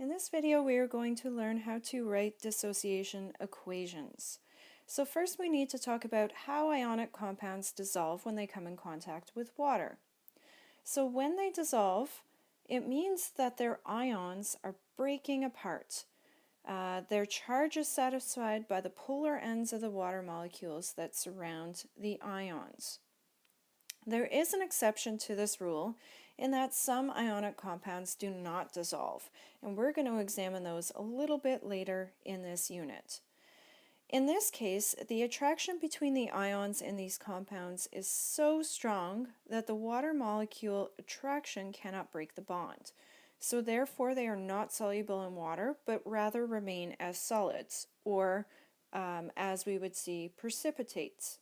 In this video, we are going to learn how to write dissociation equations. So first we need to talk about how ionic compounds dissolve when they come in contact with water. So when they dissolve, it means that their ions are breaking apart. Their charge is satisfied by the polar ends of the water molecules that surround the ions. There is an exception to this rule in that some ionic compounds do not dissolve, and we're going to examine those a little bit later in this unit. In this case, the attraction between the ions in these compounds is so strong that the water molecule attraction cannot break the bond. So therefore they are not soluble in water, but rather remain as solids, or as we would see, precipitates.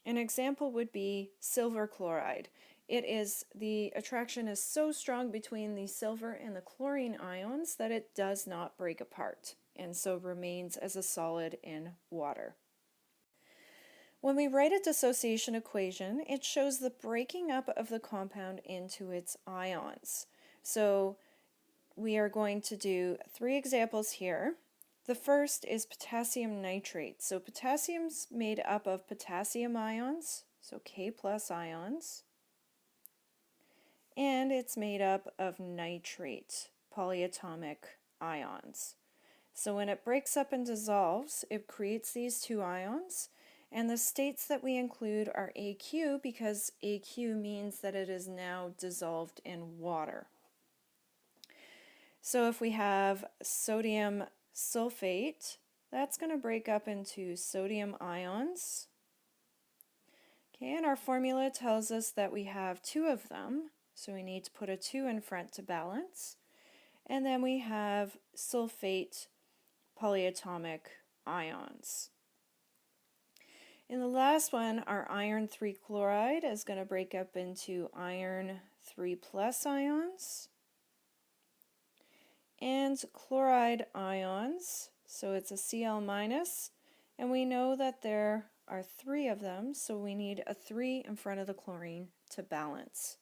An example would be silver chloride. The attraction is so strong between the silver and the chlorine ions that it does not break apart, and so remains as a solid in water. When we write a dissociation equation, it shows the breaking up of the compound into its ions. So we are going to do 3 examples here. The first is potassium nitrate. So potassium's made up of potassium ions, so K+ ions, and it's made up of nitrate, polyatomic ions. So when it breaks up and dissolves, it creates these 2 ions, and the states that we include are AQ because AQ means that it is now dissolved in water. So if we have sodium sulfate, that's going to break up into sodium ions. Okay, and our formula tells us that we have 2 of them, so we need to put a 2 in front to balance. And then we have sulfate polyatomic ions. In the last one, our iron 3 chloride is going to break up into iron 3+ ions and chloride ions, so it's a Cl-, and we know that there are 3 of them, so we need a 3 in front of the chlorine to balance.